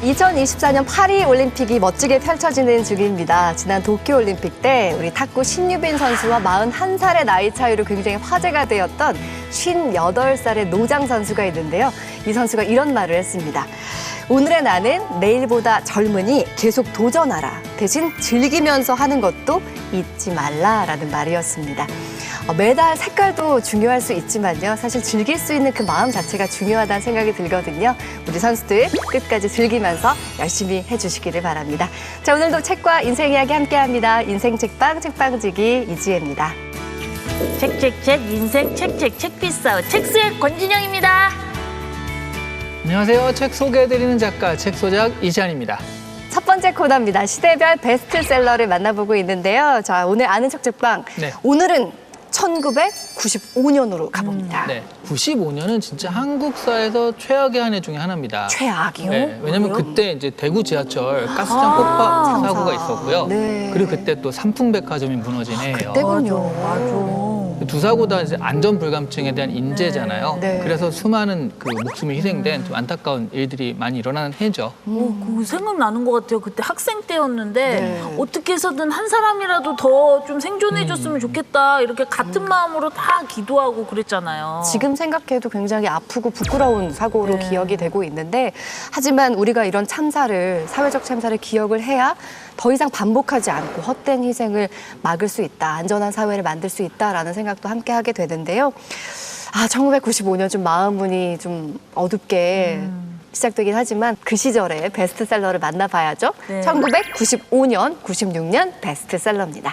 2024년 파리 올림픽이 멋지게 펼쳐지는 중입니다. 지난 도쿄 올림픽 때 우리 탁구 신유빈 선수와 41살의 나이 차이로 굉장히 화제가 되었던 58살의 노장 선수가 있는데요. 이 선수가 이런 말을 했습니다. 오늘의 나는 내일보다 젊으니 계속 도전하라. 대신 즐기면서 하는 것도 잊지 말라라는 말이었습니다. 메달 색깔도 중요할 수 있지만요. 사실 즐길 수 있는 그 마음 자체가 중요하다는 생각이 들거든요. 우리 선수들 끝까지 즐기면서 열심히 해주시기를 바랍니다. 자, 오늘도 책과 인생 이야기 함께합니다. 인생 책방 책방지기 이지혜입니다. 책책책 인생 책책 책비싸움 책수의 권진영입니다. 안녕하세요. 책 소개해드리는 작가 책소작 이시안입니다. 첫 번째 코너입니다. 시대별 베스트셀러를 만나보고 있는데요. 자, 오늘 아는 척 책방. 네. 오늘은 1995년으로 가봅니다. 네, 95년은 진짜 한국사에서 최악의 한 해 중에 하나입니다. 최악이요? 네, 왜냐면 그때 이제 대구 지하철 가스장 폭파 사고가 있었고요. 네. 그리고 그때 또 삼풍백화점이 무너진 해예요. 그때군요. 맞아. 두 사고 다 이제 안전 불감증에 대한 인재잖아요. 네. 그래서 수많은 그 목숨이 희생된 좀 안타까운 일들이 많이 일어나는 해죠. 그거 생각나는 것 같아요. 그때 학생 때였는데 네. 어떻게 해서든 한 사람이라도 더 좀 생존해줬으면 좋겠다. 이렇게 같은 마음으로 다 기도하고 그랬잖아요. 지금 생각해도 굉장히 아프고 부끄러운 사고로 네. 기억이 되고 있는데 하지만 우리가 이런 참사를 사회적 참사를 기억을 해야 더 이상 반복하지 않고 헛된 희생을 막을 수 있다. 안전한 사회를 만들 수 있다라는 생각도 함께 하게 되는데요. 1995년 좀 마음문이 좀 어둡게 시작되긴 하지만 그 시절의 베스트셀러를 만나봐야죠. 네. 1995년, 96년 베스트셀러입니다.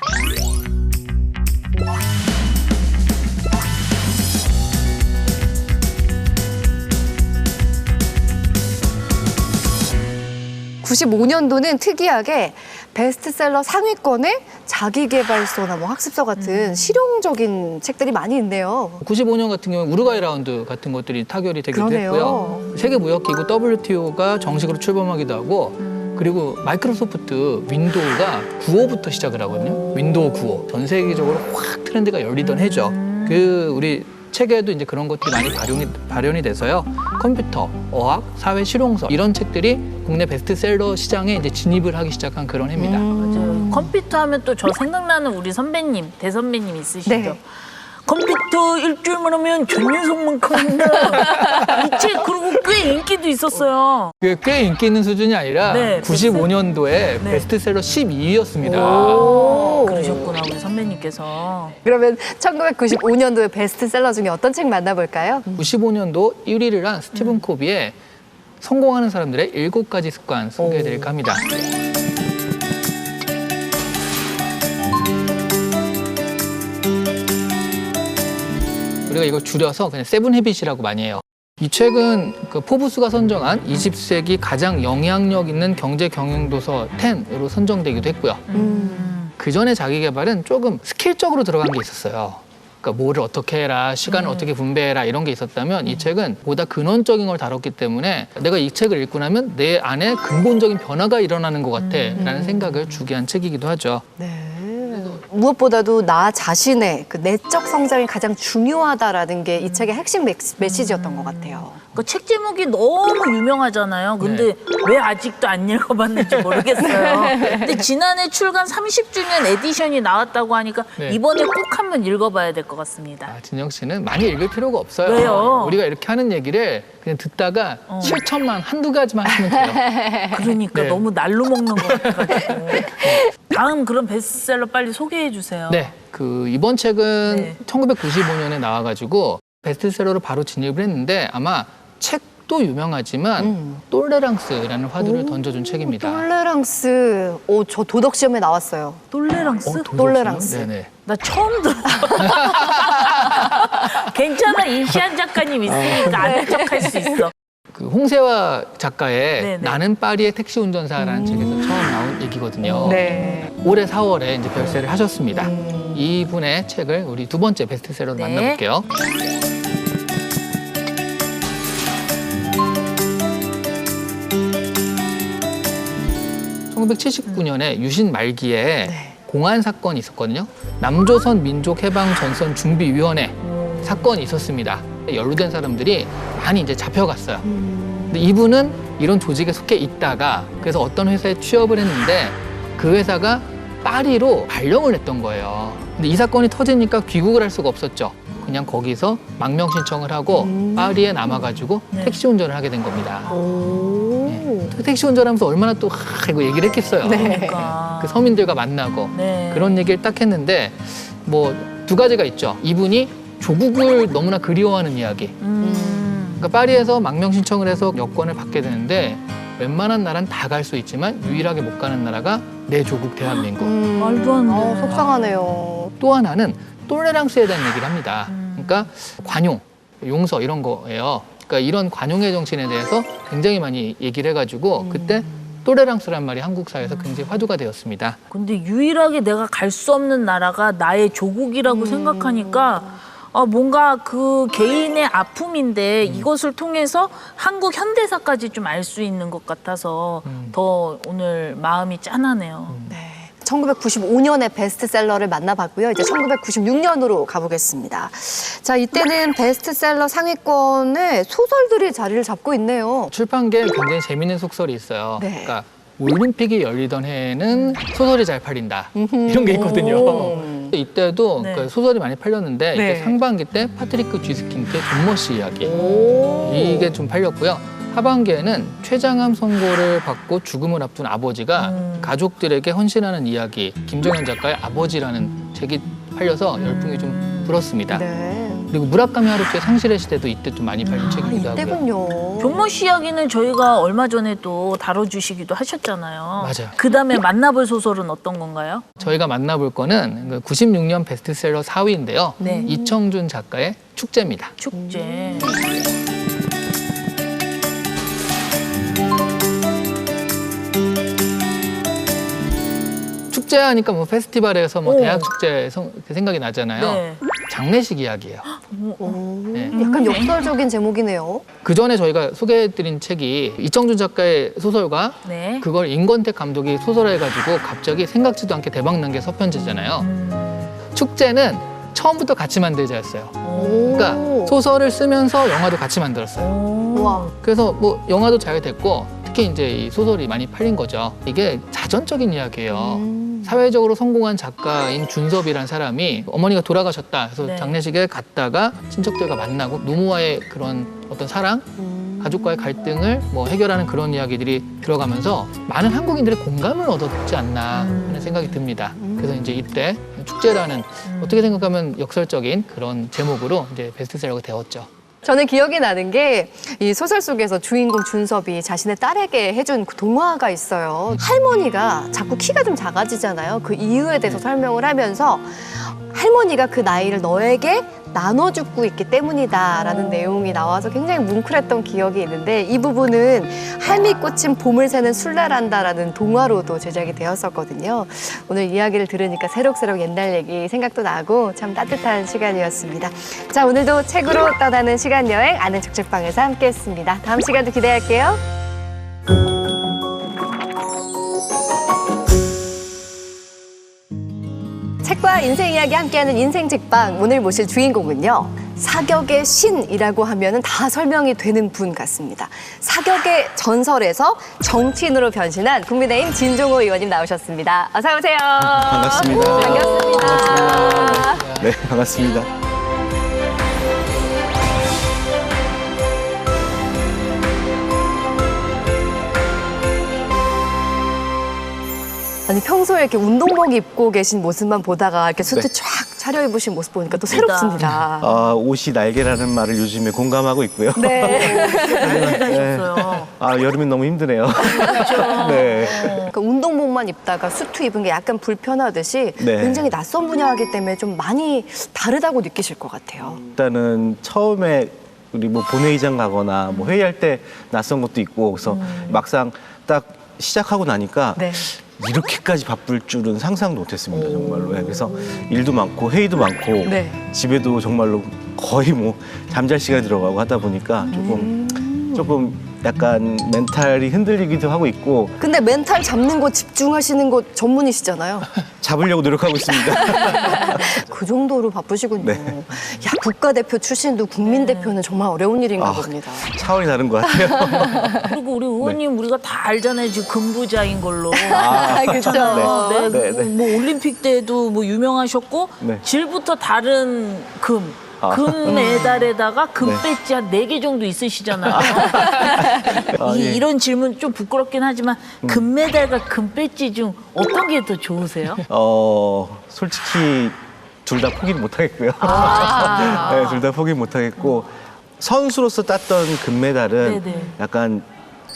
(95년도는) 특이하게 베스트셀러 상위권에 자기계발서나 뭐 학습서 같은 실용적인 책들이 많이 있네요. 95년 같은 경우는 우루과이 라운드 같은 것들이 타결이 되기도 그러네요. 했고요. 세계무역기구 WTO가 정식으로 출범하기도 하고 그리고 마이크로소프트 윈도우가 95부터 시작을 하거든요. 윈도우 95. 전 세계적으로 확 트렌드가 열리던 해죠. 그 우리 책에도 이제 그런 것들이 많이 발현이 돼서요. 컴퓨터, 어학, 사회 실용서 이런 책들이 국내 베스트셀러 시장에 이제 진입을 하기 시작한 그런 해입니다. 맞아요. 컴퓨터 하면 또 저 생각나는 우리 선배님, 대선배님 있으시죠? 네. 컴퓨터 일주일만 하면 전유성만큼 한다. 이 책 그리고 꽤 인기도 있었어요. 그게 꽤 인기 있는 수준이 아니라 네, 95년도에 베스트셀러 12위였습니다. 그러셨구나, 우리 선배님께서. 그러면 1995년도의 베스트셀러 중에 어떤 책 만나볼까요? 95년도 1위를 한 스티븐 코비의 성공하는 사람들의 7가지 습관 소개해드릴까 합니다. 우리가 이걸 줄여서 그냥 세븐 헤빗이라고 많이 해요. 이 책은 그 포브스가 선정한 20세기 가장 영향력 있는 경제 경영 도서 10으로 선정되기도 했고요. 그 전에 자기 개발은 조금 스킬적으로 들어간 게 있었어요. 그러니까 뭐를 어떻게 해라, 시간을 어떻게 분배해라 이런 게 있었다면 이 책은 보다 근원적인 걸 다뤘기 때문에 내가 이 책을 읽고 나면 내 안에 근본적인 변화가 일어나는 것 같아라는 생각을 주게 한 책이기도 하죠. 네. 무엇보다도 나 자신의 그 내적 성장이 가장 중요하다라는 게 이 책의 핵심 메시지였던 것 같아요. 그 책 제목이 너무 유명하잖아요. 근데 왜 아직도 안 읽어봤는지 모르겠어요. 근데 지난해 출간 30주년 에디션이 나왔다고 하니까 네. 이번에 꼭 한번 읽어봐야 될 것 같습니다. 진영 씨는 많이 읽을 필요가 없어요. 왜요? 우리가 이렇게 하는 얘기를 그냥 듣다가 실천만 한두 가지만 하시면 돼요. 그러니까 네. 너무 날로 먹는 것 같아가지고. 다음 그런 베스트셀러 빨리 소개해 주세요. 네, 그 이번 책은 네. 1995년에 나와가지고 베스트셀러로 바로 진입을 했는데 아마 책도 유명하지만 똘레랑스라는 화두를 던져준 책입니다. 똘레랑스. 저 도덕 시험에 나왔어요. 똘레랑스? 똘레랑스. 네네. 나 처음 들어. 괜찮아, 이시안 작가님 있으니까 아는 척 할 수 있어. 그 홍세화 작가의 네네. 나는 파리의 택시 운전사라는 책에서 처음 나온 얘기거든요. 네. 올해 4월에 이제 별세를 하셨습니다. 이분의 책을 우리 두 번째 베스트셀러로 네. 만나볼게요. (1979년에) 유신 말기에 공안 사건이 있었거든요. 남조선 민족해방전선 준비위원회 사건이 있었습니다. 연루된 사람들이 많이 이제 잡혀갔어요. 근데 이분은 이런 조직에 속해 있다가 그래서 어떤 회사에 취업을 했는데 그 회사가 파리로 발령을 했던 거예요. 근데 이 사건이 터지니까 귀국을 할 수가 없었죠. 그냥 거기서 망명 신청을 하고 파리에 남아가지고 네. 택시 운전을 하게 된 겁니다. 오. 택시 운전하면서 얼마나 또 이거 얘기를 했겠어요. 네. 그러니까. 그 서민들과 만나고 네. 그런 얘기를 딱 했는데 뭐 두 가지가 있죠. 이분이 조국을 너무나 그리워하는 이야기. 그러니까 파리에서 망명 신청을 해서 여권을 받게 되는데 웬만한 나라는 다 갈 수 있지만 유일하게 못 가는 나라가 내 조국 대한민국. 말도 안 돼. 속상하네요. 또 하나는 똘레랑스에 대한 얘기를 합니다. 그러니까 관용, 용서 이런 거예요. 그러니까 이런 관용의 정신에 대해서 굉장히 많이 얘기를 해가지고 그때 똘레랑스란 말이 한국 사회에서 굉장히 화두가 되었습니다. 근데 유일하게 내가 갈 수 없는 나라가 나의 조국이라고 생각하니까 뭔가 그 개인의 아픔인데 이것을 통해서 한국 현대사까지 좀 알 수 있는 것 같아서 더 오늘 마음이 짠하네요. 네. 1995년에 베스트셀러를 만나봤고요. 이제 1996년으로 가보겠습니다. 자, 이때는 베스트셀러 상위권에 소설들이 자리를 잡고 있네요. 출판계에 굉장히 재미있는 속설이 있어요. 네. 그러니까 올림픽이 열리던 해에는 소설이 잘 팔린다. 이런 게 있거든요. 이때도 네. 그 소설이 많이 팔렸는데 네. 이때 상반기 때 파트리크 쥐스킨트의 존머시 이야기. 오. 이게 좀 팔렸고요. 하반기에는 췌장암 선고를 받고 죽음을 앞둔 아버지가 가족들에게 헌신하는 이야기, 김정현 작가의 아버지라는 책이 팔려서 열풍이 좀 불었습니다. 네. 그리고 무라카미 하루키의 상실의 시대도 이때 좀 많이 팔린 책이기도 하고요. 이때군요. 존머시 이야기는 저희가 얼마 전에 또 다뤄주시기도 하셨잖아요. 맞아요. 그다음에 만나볼 소설은 어떤 건가요? 저희가 만나볼 거는 96년 베스트셀러 4위인데요. 네. 이청준 작가의 축제입니다. 축제. 축제하니까 뭐 페스티벌에서 뭐 오. 대학 축제 생각이 나잖아요. 네. 장례식 이야기예요. 네. 약간 역설적인 제목이네요. 그 전에 저희가 소개해드린 책이 이청준 작가의 소설과 네. 그걸 임권택 감독이 소설해가지고 갑자기 생각지도 않게 대박난 게 서편제잖아요. 축제는 처음부터 같이 만들자였어요. 그러니까 소설을 쓰면서 영화도 같이 만들었어요. 와. 그래서 뭐 영화도 잘 됐고 특히 이제 이 소설이 많이 팔린 거죠. 이게 자전적인 이야기예요. 사회적으로 성공한 작가인 준섭이라는 사람이 어머니가 돌아가셨다. 그래서 네. 장례식에 갔다가 친척들과 만나고 노무와의 그런 어떤 사랑, 가족과의 갈등을 뭐 해결하는 그런 이야기들이 들어가면서 많은 한국인들의 공감을 얻었지 않나 하는 생각이 듭니다. 그래서 이제 이때 축제라는 어떻게 생각하면 역설적인 그런 제목으로 이제 베스트셀러가 되었죠. 저는 기억이 나는 게 이 소설 속에서 주인공 준섭이 자신의 딸에게 해준 그 동화가 있어요. 할머니가 자꾸 키가 좀 작아지잖아요. 그 이유에 대해서 설명을 하면서 할머니가 그 나이를 너에게 나눠주고 있기 때문이다라는 내용이 나와서 굉장히 뭉클했던 기억이 있는데 이 부분은 할미 꽂힌 봄을 새는 술래란다라는 동화로도 제작이 되었었거든요. 오늘 이야기를 들으니까 새록새록 옛날 얘기 생각도 나고 참 따뜻한 시간이었습니다. 자, 오늘도 책으로 떠나는 시간 여행 아는 책책방에서 함께했습니다. 다음 시간도 기대할게요. 책과 인생 이야기 함께하는 인생 책방 오늘 모실 주인공은요. 사격의 신이라고 하면은 다 설명이 되는 분 같습니다. 사격의 전설에서 정치인으로 변신한 국민의힘 진종호 의원님 나오셨습니다. 어서 오세요. 반갑습니다. 반갑습니다. 네, 반갑습니다. 아니 평소에 이렇게 운동복 입고 계신 모습만 보다가 이렇게 수트 네. 쫙 차려입으신 모습 보니까 또 새롭습니다. 옷이 날개라는 말을 요즘에 공감하고 있고요. 네. 하셨어요. 여름엔 너무 힘드네요. 네. 그러니까 운동복만 입다가 수트 입은 게 약간 불편하듯이 네. 굉장히 낯선 분야이기 때문에 좀 많이 다르다고 느끼실 것 같아요. 일단은 처음에 우리 뭐 본회의장 가거나 뭐 회의할 때 낯선 것도 있고 그래서 막상 딱 시작하고 나니까 네. 이렇게까지 바쁠 줄은 상상도 못했습니다, 정말로. 네, 그래서 일도 많고 회의도 많고 네. 집에도 정말로 거의 뭐 잠잘 시간이 들어가고 하다 보니까 조금 약간 멘탈이 흔들리기도 하고 있고 근데 멘탈 잡는 거 집중하시는 거 전문이시잖아요. 잡으려고 노력하고 있습니다. 그 정도로 바쁘시군요. 네. 야, 국가대표 출신도 국민대표는 정말 어려운 일인가 봅니다. 차원이 다른 것 같아요. 그리고 우리 의원님 우리가 다 알잖아요. 지금 금부자인 걸로. 그렇죠. 네, 네, 네. 뭐 올림픽 때도 뭐 유명하셨고 네. 질부터 다른 금 메달에다가 금 네. 배지 한 4개 정도 있으시잖아요. 예. 이런 질문 좀 부끄럽긴 하지만 금메달과 금 배지 중 어떤 게 더 좋으세요? 솔직히 둘 다 포기 못 하겠고요. 네, 둘 다 포기 못 하겠고 선수로서 땄던 금메달은 네네. 약간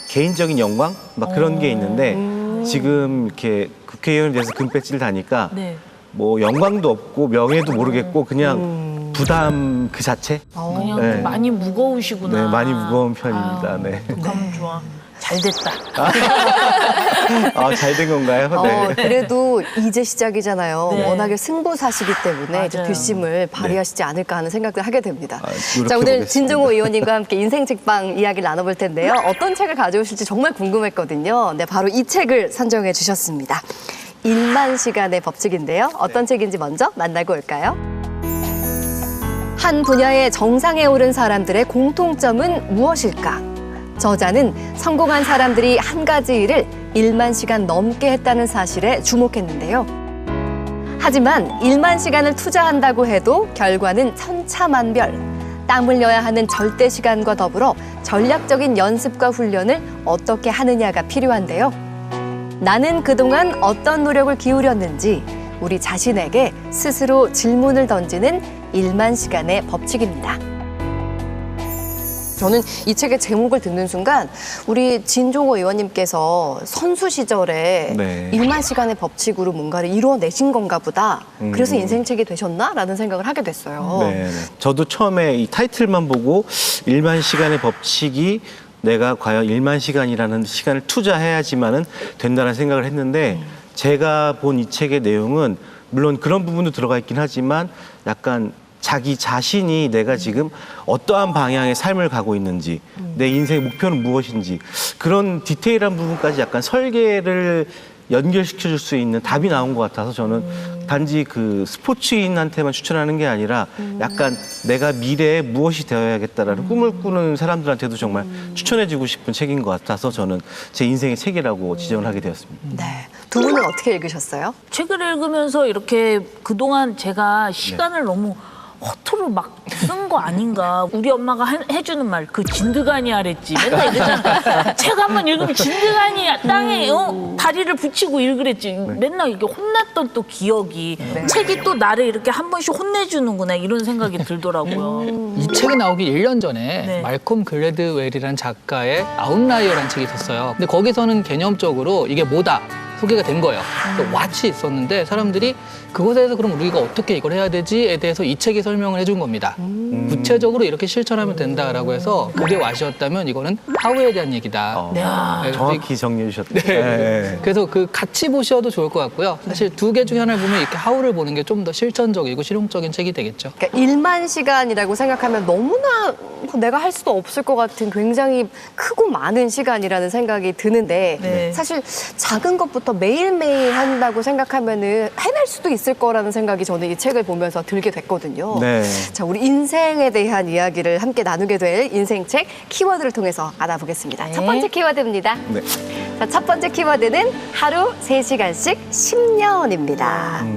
개인적인 영광 막 그런 게 있는데 지금 이렇게 국회의원이 돼서 금 배지를 다니까 네. 뭐 영광도 없고 명예도 모르겠고 그냥 부담 그 자체. 그냥 네. 많이 무거우시구나. 네, 많이 무거운 편입니다. 아유, 네. 그럼 좋아. 잘 됐다. 잘 된 건가요? 네. 그래도 이제 시작이잖아요. 네. 워낙에 승부사시기 때문에 이제 맞아요. 뒷심을 발휘하시지 않을까 하는 생각을 하게 됩니다. 자, 노력해보겠습니다. 오늘 진종호 의원님과 함께 인생 책방 이야기를 나눠볼 텐데요. 어떤 책을 가져오실지 정말 궁금했거든요. 네, 바로 이 책을 선정해 주셨습니다. 1만 시간의 법칙인데요. 어떤 책인지 먼저 만나고 올까요? 한 분야의 정상에 오른 사람들의 공통점은 무엇일까? 저자는 성공한 사람들이 한 가지 일을 1만 시간 넘게 했다는 사실에 주목했는데요. 하지만 1만 시간을 투자한다고 해도 결과는 천차만별. 땀 흘려야 하는 절대 시간과 더불어 전략적인 연습과 훈련을 어떻게 하느냐가 필요한데요. 나는 그동안 어떤 노력을 기울였는지 우리 자신에게 스스로 질문을 던지는 1만 시간의 법칙입니다. 저는 이 책의 제목을 듣는 순간 우리 진종호 의원님께서 선수 시절에 네. 1만 시간의 법칙으로 뭔가를 이뤄내신 건가 보다. 그래서 인생책이 되셨나? 라는 생각을 하게 됐어요. 네. 저도 처음에 이 타이틀만 보고 1만 시간의 법칙이 내가 과연 1만 시간이라는 시간을 투자해야지만은 된다는 생각을 했는데 제가 본 이 책의 내용은 물론 그런 부분도 들어가 있긴 하지만 약간 자기 자신이 내가 지금 어떠한 방향의 삶을 가고 있는지 내 인생의 목표는 무엇인지 그런 디테일한 부분까지 약간 설계를 연결시켜 줄 수 있는 답이 나온 것 같아서 저는 단지 그 스포츠인한테만 추천하는 게 아니라 약간 내가 미래에 무엇이 되어야겠다라는 꿈을 꾸는 사람들한테도 정말 추천해주고 싶은 책인 것 같아서 저는 제 인생의 책이라고 지정을 하게 되었습니다. 네. 두 분은 어떻게 읽으셨어요? 책을 읽으면서 이렇게 그동안 제가 시간을 너무 허투루 막 쓴 거 아닌가. 우리 엄마가 해주는 말, 그 진드가니 하랬지. 맨날 이러잖아. 책 한 번 읽으면 진드가니 땅에 다리를 붙이고 읽으랬지. 맨날 이게 혼났던 또 기억이. 책이 또 나를 이렇게 한 번씩 혼내주는구나. 이런 생각이 들더라고요. 이 책이 나오기 1년 전에 네. 말콤 글래드웰이라는 작가의 아웃라이어라는 책이 있었어요. 근데 거기서는 개념적으로 이게 뭐다 소개가 된 거예요. 왓이 있었는데 사람들이 그것에 대해서 그럼 우리가 어떻게 이걸 해야 되지에 대해서 이 책이 설명을 해준 겁니다. 구체적으로 이렇게 실천하면 된다라고 해서 그게 왓이었다면 이거는 하우에 대한 얘기다. 네. 네, 정확히 정리해 주셨네요. 네. 그래서 그 같이 보셔도 좋을 것 같고요. 사실 두 개 중에 하나를 보면 이렇게 하우를 보는 게 좀 더 실천적이고 실용적인 책이 되겠죠. 그러니까 1만 시간이라고 생각하면 너무나 내가 할 수도 없을 것 같은 굉장히 크고 많은 시간이라는 생각이 드는데 네. 사실 작은 것부터 매일매일 한다고 생각하면은 해낼 수도 있을 거라는 생각이 저는 이 책을 보면서 들게 됐거든요. 네. 자, 우리 인생에 대한 이야기를 함께 나누게 될 인생책 키워드를 통해서 알아보겠습니다. 네. 첫 번째 키워드입니다. 네. 자, 첫 번째 키워드는 하루 3시간씩 10년입니다.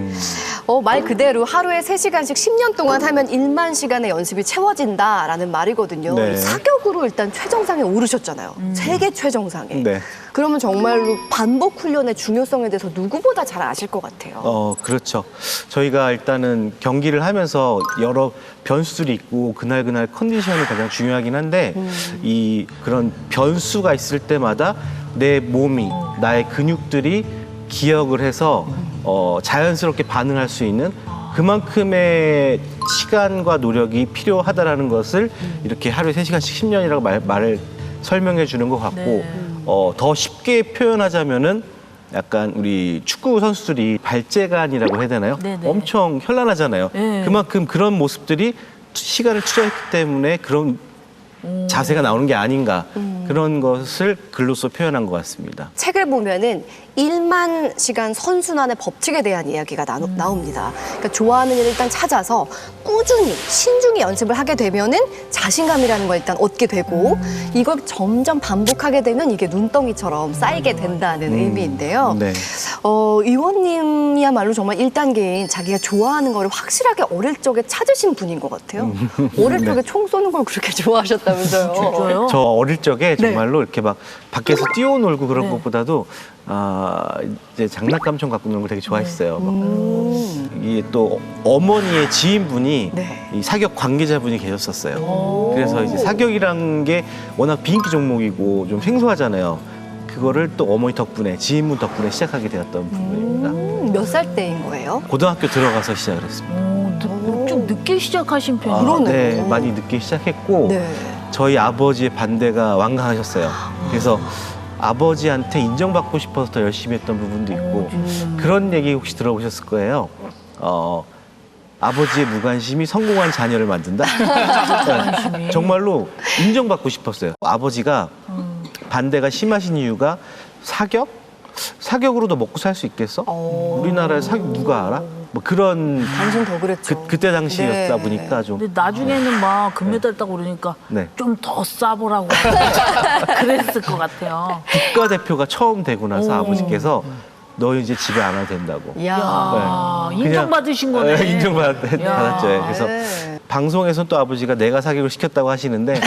말 그대로 하루에 3시간씩 10년 동안 하면 1만 시간의 연습이 채워진다라는 말이거든요. 네. 사격으로 일단 최정상에 오르셨잖아요. 세계 최정상에. 네. 그러면 정말로 반복 훈련의 중요성에 대해서 누구보다 잘 아실 것 같아요. 그렇죠. 저희가 일단은 경기를 하면서 여러 변수들이 있고 그날 컨디션이 가장 중요하긴 한데 이 그런 변수가 있을 때마다 내 몸이 나의 근육들이 기억을 해서 자연스럽게 반응할 수 있는 그만큼의 시간과 노력이 필요하다라는 것을 이렇게 하루에 3시간씩 10년이라고 말을 설명해 주는 것 같고 더 쉽게 표현하자면은 약간 우리 축구 선수들이 발재간이라고 해야 되나요? 네네. 엄청 현란하잖아요. 네. 그만큼 그런 모습들이 시간을 투자했기 때문에 그런 자세가 나오는 게 아닌가 그런 것을 글로써 표현한 것 같습니다. 책을 보면은 1만 시간 선순환의 법칙에 대한 이야기가 나옵니다. 그러니까 좋아하는 일을 일단 찾아서 꾸준히 신중히 연습을 하게 되면은 자신감이라는 걸 일단 얻게 되고 이걸 점점 반복하게 되면 이게 눈덩이처럼 쌓이게 된다는 의미인데요. 네. 의원님이야말로 정말 1단계인 자기가 좋아하는 거를 확실하게 어릴 적에 찾으신 분인 것 같아요. 어릴 적에 총 쏘는 걸 그렇게 좋아하셨다면서요. 진짜요? 저 어릴 적에 네. 정말로 이렇게 막 밖에서 뛰어놀고 그런 것보다도 이제 장난감총 갖고 노는 걸 되게 좋아했어요. 이게 또 어머니의 지인분이 네. 이 사격 관계자분이 계셨었어요. 그래서 이제 사격이란 게 워낙 비인기 종목이고 좀 생소하잖아요. 그거를 또 어머니 덕분에 지인분 덕분에 시작하게 되었던 부분입니다. 몇 살 때인 거예요? 고등학교 들어가서 시작을 했습니다. 좀 늦게 시작하신 편이에요. 그러네요. 네, 많이 늦게 시작했고 네. 저희 아버지의 반대가 완강하셨어요. 그래서 아버지한테 인정받고 싶어서 더 열심히 했던 부분도 있고 그런 얘기 혹시 들어보셨을 거예요. 아버지의 무관심이 성공한 자녀를 만든다. 네, 정말로 인정받고 싶었어요. 아버지가 반대가 심하신 이유가 사격? 사격으로도 먹고 살 수 있겠어? 우리나라에 사격 누가 알아? 뭐 그런 당신 더 그랬죠. 그때 당시였다 네. 보니까 좀 근데 나중에는 막 금메달 따고 그러니까 네. 좀 더 싸보라고 그랬을 것 같아요. 국가대표가 처음 되고 나서 아버지께서 너 이제 집에 안 와도 된다고. 이야. 네. 인정받으신 그냥, 거네. 인정받았죠. 그래서 네. 방송에서는 또 아버지가 내가 사격을 시켰다고 하시는데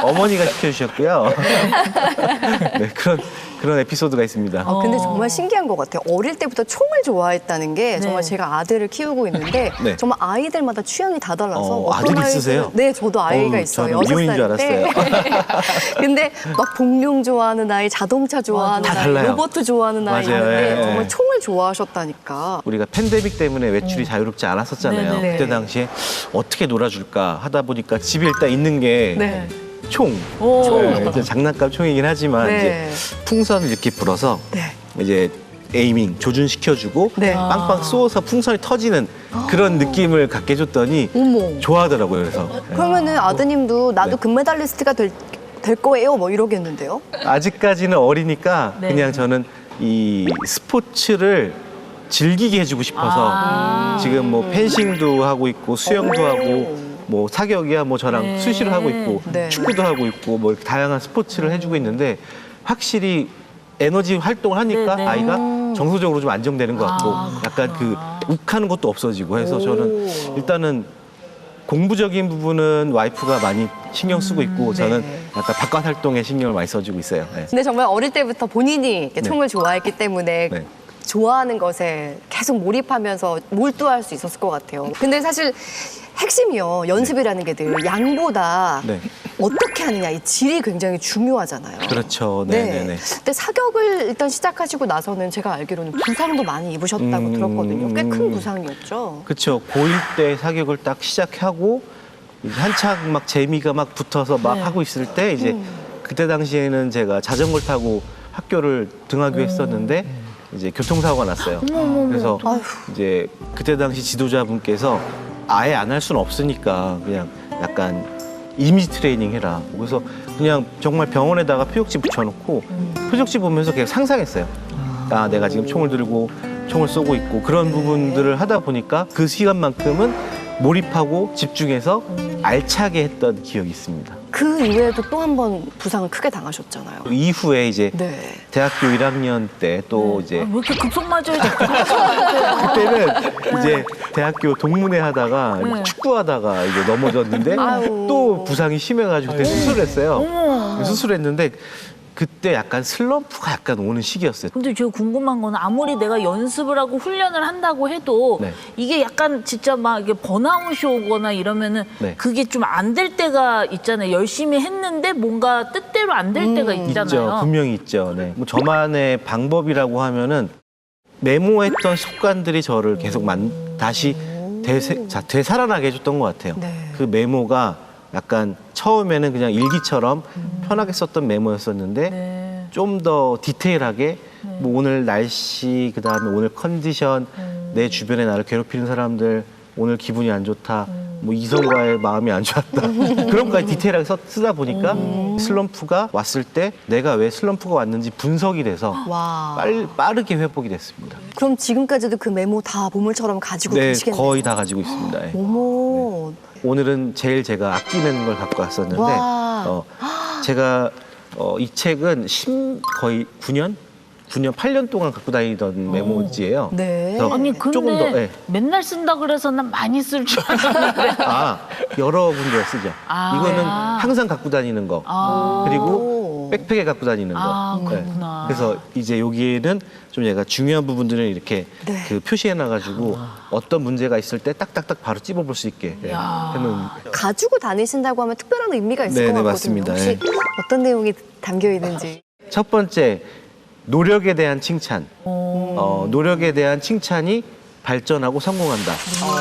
어머니가 시켜주셨고요. 네, 그런 에피소드가 있습니다. 근데 정말 신기한 것 같아요. 어릴 때부터 총을 좋아했다는 게 정말 제가 아들을 키우고 있는데 네. 정말 아이들마다 취향이 다 달라서 어떤 아들이 아이들은- 있으세요? 네, 저도 아이가 있어요. 저는 미혼인 6살 줄 때. 근데 막 복룡 좋아하는 아이, 자동차 좋아하는 다 아이, 달라요. 로봇 좋아하는 아이 맞아요. 있는데 예, 정말 예. 총을 좋아하셨다니까. 우리가 팬데믹 때문에 외출이 자유롭지 않았었잖아요. 네네. 그때 당시에 어떻게 놀아줄까 하다 보니까 집에 일단 있는 게 네. 총. 네, 이제 장난감 총이긴 하지만 네. 이제 풍선을 이렇게 불어서 네. 이제 에이밍 조준시켜주고 네. 빵빵 쏘아서 풍선이 터지는 그런 느낌을 갖게 해줬더니 어머. 좋아하더라고요. 그래서 그러면은 아드님도 나도 네. 금메달리스트가 될 거예요? 뭐 이러겠는데요? 아직까지는 어리니까 네. 그냥 저는 이 스포츠를 즐기게 해주고 싶어서 지금 뭐 펜싱도 하고 있고 수영도 하고 뭐 사격이야 뭐 저랑 수시를 하고 있고 네. 축구도 하고 있고 뭐 이렇게 다양한 스포츠를 해주고 있는데 확실히 에너지 활동을 하니까 네, 네. 아이가 정서적으로 좀 안정되는 것 같고 약간 그 욱하는 것도 없어지고 해서 저는 일단은 공부적인 부분은 와이프가 많이 신경 쓰고 있고 저는 약간 바깥 활동에 신경을 많이 써주고 있어요. 네. 근데 정말 어릴 때부터 본인이 이렇게 네. 총을 좋아했기 때문에 네. 좋아하는 것에 계속 몰입하면서 몰두할 수 있었을 것 같아요. 근데 사실 핵심이요. 연습이라는 게 늘 양보다 네. 어떻게 하느냐 이 질이 굉장히 중요하잖아요. 그렇죠. 네네네. 근데 사격을 일단 시작하시고 나서는 제가 알기로는 부상도 많이 입으셨다고 들었거든요. 꽤 큰 부상이었죠. 그렇죠. 고1 때 사격을 딱 시작하고 이제 한창 막 재미가 막 붙어서 막 하고 있을 때 이제 그때 당시에는 제가 자전거를 타고 학교를 등하교했었는데 이제 교통사고가 났어요. 그래서 이제 그때 당시 지도자분께서 아예 안 할 수는 없으니까 그냥 약간 이미지 트레이닝 해라. 그래서 그냥 정말 병원에다가 표적지 붙여놓고 표적지 보면서 그냥 상상했어요. 아, 내가 지금 총을 들고 총을 쏘고 있고 그런 부분들을 하다 보니까 그 시간만큼은 몰입하고 집중해서 알차게 했던 기억이 있습니다. 그 이후에도 또 한 번 부상을 크게 당하셨잖아요. 이후에 이제 네. 대학교 1학년 때 또 왜 이제 이렇게 급속 맞아요? 그때는 이제 대학교 동문회 하다가 네. 축구하다가 이제 넘어졌는데 아유. 또 부상이 심해가지고 그때 수술을 했어요. 수술을 했는데 그때 약간 슬럼프가 약간 오는 시기였어요. 근데 제가 궁금한 거는 아무리 내가 연습을 하고 훈련을 한다고 해도 네. 이게 약간 진짜 막 이게 번아웃이 오거나 이러면은 네. 그게 좀 안 될 때가 있잖아요. 열심히 했는데 뭔가 뜻대로 안 될 때가 있잖아요. 있죠. 분명히 있죠. 네. 뭐 저만의 방법이라고 하면은 메모했던 습관들이 저를 계속 다시 되살아나게 해줬던 것 같아요. 네. 그 메모가 약간 처음에는 그냥 일기처럼 편하게 썼던 메모였었는데 네. 좀 더 디테일하게 뭐 오늘 날씨 그다음에 오늘 컨디션 내 주변에 나를 괴롭히는 사람들 오늘 기분이 안 좋다 뭐 이성과의 마음이 안 좋았다. 그런 것까지 디테일하게 쓰다 보니까 슬럼프가 왔을 때 내가 왜 슬럼프가 왔는지 분석이 돼서 와. 빠르게 회복이 됐습니다. 그럼 지금까지도 그 메모 다 보물처럼 가지고 네, 계시겠네요. 거의 다 가지고 있습니다. 예. 어머. 오늘은 제일 제가 아끼는 걸 갖고 왔었는데 와. 제가 이 책은 거의 9년, 8년 동안 갖고 다니던 메모지예요. 네. 그래서 아니 근데 조금 더, 예. 맨날 쓴다 그래서 난 많이 쓸 줄 알았는데. 여러 군데 쓰죠. 아. 이거는 항상 갖고 다니는 거. 그리고 백팩에 갖고 다니는 거. 아, 네. 그렇구나. 그래서 이제 여기에는 좀 얘가 중요한 부분들을 이렇게 네. 그 표시해놔가지고 어떤 문제가 있을 때 딱딱딱 바로 찝어볼 수 있게 해놓은. 가지고 다니신다고 하면 특별한 의미가 있을 네, 것 네, 같거든요. 맞습니다. 혹시 네. 어떤 내용이 담겨 있는지. 첫 번째, 노력에 대한 칭찬. 노력에 대한 칭찬이 발전하고 성공한다.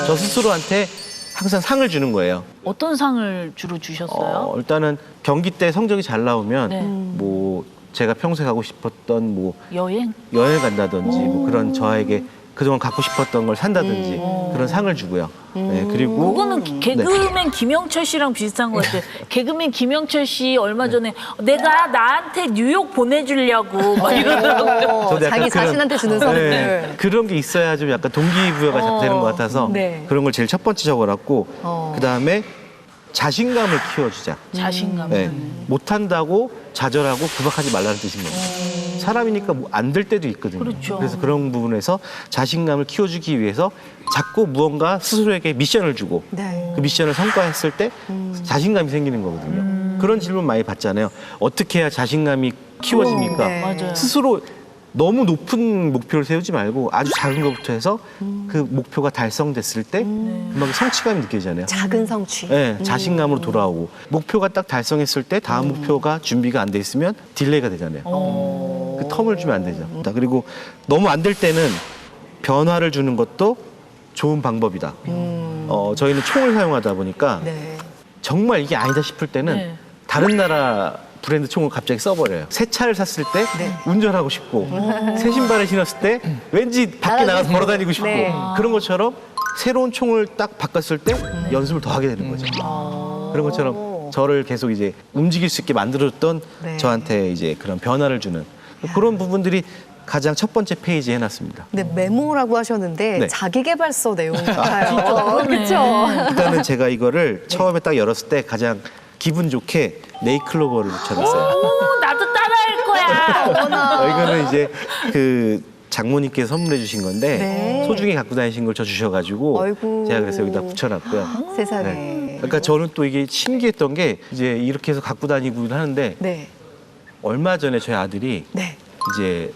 저 스스로한테 항상 상을 주는 거예요. 어떤 상을 주로 주셨어요? 일단은 경기 때 성적이 잘 나오면 네. 뭐 제가 평소에 가고 싶었던 뭐 여행? 여행을 간다든지 뭐 그런 저에게 그동안 갖고 싶었던 걸 산다든지 그런 상을 주고요. 네, 그리고 그거는 개그맨 김영철 씨랑 비슷한 것 같아요. 개그맨 김영철 씨 얼마 전에 내가 나한테 뉴욕 보내주려고 막 이러더라고요. 저도 약간 자기 자신한테 주는 선물. 네, 그런 게 있어야 좀 약간 동기부여가 되는 것 같아서 네. 그런 걸 제일 첫 번째 적어놨고 그다음에 자신감을 키워주자. 자신감. 네, 못한다고 좌절하고 구박하지 말라는 뜻인 겁니다. 사람이니까 뭐 안 될 때도 있거든요. 그렇죠. 그래서 그런 부분에서 자신감을 키워주기 위해서 자꾸 무언가 스스로에게 미션을 주고 네. 그 미션을 성과했을 때 자신감이 생기는 거거든요. 그런 질문 많이 받잖아요. 어떻게 해야 자신감이 키워집니까? 네. 맞아요. 스스로 너무 높은 목표를 세우지 말고 아주 작은 것부터 해서 그 목표가 달성됐을 때 금방 성취감이 느껴지잖아요. 작은 성취. 네, 자신감으로 돌아오고 목표가 딱 달성했을 때 다음 목표가 준비가 안 돼 있으면 딜레이가 되잖아요. 그 텀을 주면 안 되죠. 그리고 너무 안 될 때는 변화를 주는 것도 좋은 방법이다. 저희는 총을 사용하다 보니까 네. 정말 이게 아니다 싶을 때는 네. 다른 나라 브랜드 총을 갑자기 써버려요. 새 차를 샀을 때 운전하고 싶고 새 신발을 신었을 때 왠지 밖에 나가서 걸어다니고 싶고 네. 그런 것처럼 새로운 총을 딱 바꿨을 때 연습을 더 하게 되는 거죠. 그런 것처럼 저를 계속 이제 움직일 수 있게 만들어줬던 네. 저한테 이제 그런 변화를 주는 그런 부분들이 가장 첫 번째 페이지에 해놨습니다. 근데 메모라고 하셨는데 네. 자기개발서 내용 같아요. 그렇죠. 일단은 제가 이거를 처음에 딱 열었을 때 가장 기분 좋게 네이클로버를 붙여놨어요. 오, 나도 따라할 거야. 이거는 이제 그 장모님께서 선물해 주신 건데 네. 소중히 갖고 다니신 걸 저 주셔가지고 아이고. 제가 그래서 여기다 붙여놨고요. 세상에. 네. 그러니까 저는 또 이게 신기했던 게 이제 이렇게 해서 갖고 다니고 하는데 네. 얼마 전에 저희 아들이 네. 이제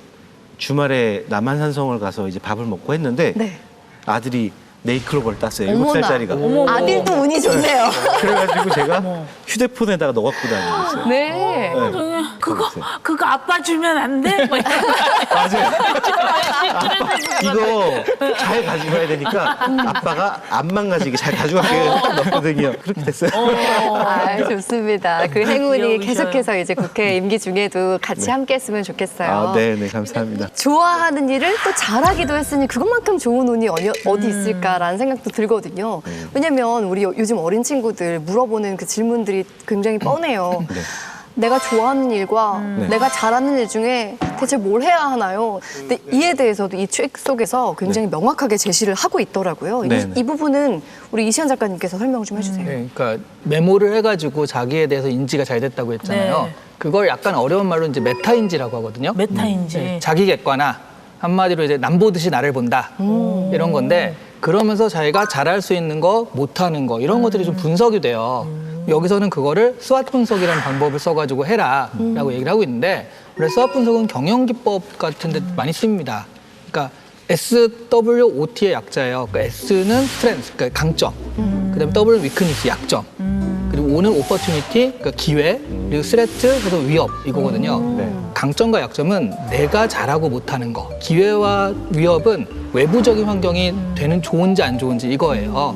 주말에 남한산성을 가서 이제 밥을 먹고 했는데 네. 아들이 네이클로버를 땄어요. 어머나. 7살짜리가. 아들도 운이 좋네요. 그래가지고 제가 휴대폰에다가 넣어 갖고 다니고 있어요. 네. 그거 아빠 주면 안 돼? 막 맞아요. 이거 잘 가지고 가야 되니까 아빠가 안 망가지게 잘 가지고 가게 넣었거든요. 그렇게 됐어요. 아, 좋습니다. 그 행운이 귀여우셔요. 계속해서 이제 국회 임기 중에도 같이 함께 했으면 좋겠어요. 아, 네, 감사합니다. 좋아하는 일을 또 잘하기도 했으니 그것만큼 좋은 운이 어디 있을까라는 생각도 들거든요. 왜냐면 우리 요즘 어린 친구들 물어보는 그 질문들이 굉장히 뻔해요. 네. 내가 좋아하는 일과 내가 잘하는 일 중에 대체 뭘 해야 하나요? 근데 이에 대해서도 이 책 속에서 굉장히 명확하게 제시를 하고 있더라고요. 네네. 이 부분은 우리 이시안 작가님께서 설명 좀 해주세요. 네, 그러니까 메모를 해가지고 자기에 대해서 인지가 잘 됐다고 했잖아요. 네. 그걸 약간 어려운 말로 이제 메타인지라고 하거든요. 메타인지. 네, 자기 객관화. 한마디로 이제 남 보듯이 나를 본다. 이런 건데 그러면서 자기가 잘할 수 있는 거, 못하는 거 이런 것들이 좀 분석이 돼요. 여기서는 그거를 SWOT 분석이라는 방법을 써가지고 해라라고 얘기를 하고 있는데 원래 SWOT 분석은 경영기법 같은 데 많이 씁니다. 그러니까 SWOT의 약자예요. 그러니까 S는 strength, 그러니까 강점. 그다음에 W는 weakness, 약점. 그리고 O는 opportunity, 그러니까 기회. 그리고 threat, 그래서 위협 이거거든요. 강점과 약점은 내가 잘하고 못하는 거. 기회와 위협은 외부적인 환경이 되는 좋은지 안 좋은지 이거예요.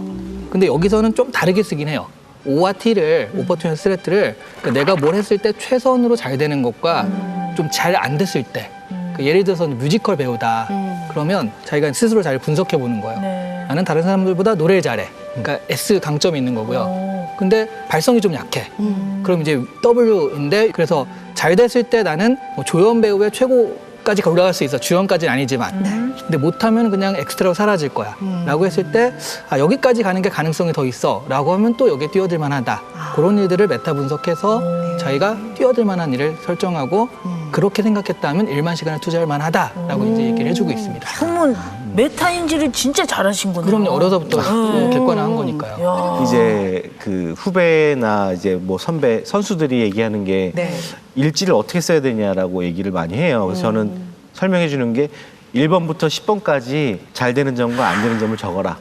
근데 여기서는 좀 다르게 쓰긴 해요. O와 T를, opportunity, threat를 그러니까 내가 뭘 했을 때 최선으로 잘 되는 것과 좀 잘 안 됐을 때. 그러니까 예를 들어서 뮤지컬 배우다. 그러면 자기가 스스로 잘 분석해 보는 거예요. 네. 나는 다른 사람들보다 노래를 잘해. 그러니까 S 강점이 있는 거고요. 근데 발성이 좀 약해. 그럼 이제 W인데 그래서 잘 됐을 때 나는 뭐 조연 배우의 최고까지 올라갈 수 있어. 주연까지는 아니지만. 근데 못하면 그냥 엑스트라로 사라질 거야. 라고 했을 때 여기까지 가는 게 가능성이 더 있어. 라고 하면 또 여기에 뛰어들 만하다. 그런 일들을 메타 분석해서 자기가 뛰어들 만한 일을 설정하고 그렇게 생각했다면 1만 시간을 투자할 만하다라고 이제 얘기를 해주고 있습니다. 그러면 메타인지를 진짜 잘하신 거네요. 그럼요. 어려서부터 객관화한 거니까요. 이제 그 후배나 이제 뭐 선배 선수들이 얘기하는 게 네. 일지를 어떻게 써야 되냐라고 얘기를 많이 해요. 그래서 저는 설명해 주는 게 1번부터 10번까지 잘 되는 점과 안 되는 점을 적어라.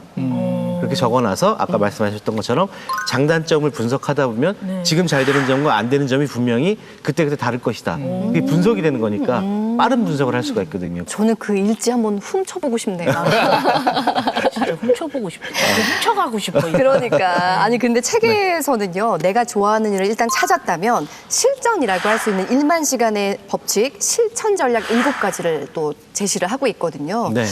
그렇게 적어놔서 아까 말씀하셨던 것처럼 장단점을 분석하다 보면 지금 잘 되는 점과 안 되는 점이 분명히 그때그때 다를 것이다. 그게 분석이 되는 거니까 빠른 분석을 할 수가 있거든요. 저는 그 일지 한번 훔쳐보고 싶네요. 진짜 훔쳐보고 싶어. 훔쳐가고 싶어. 이거. 그러니까 아니 근데 책에서는요 내가 좋아하는 일을 일단 찾았다면 실전이라고 할 수 있는 1만 시간의 법칙 실천 전략 7가지를 또 제시를 하고 있거든요. 네.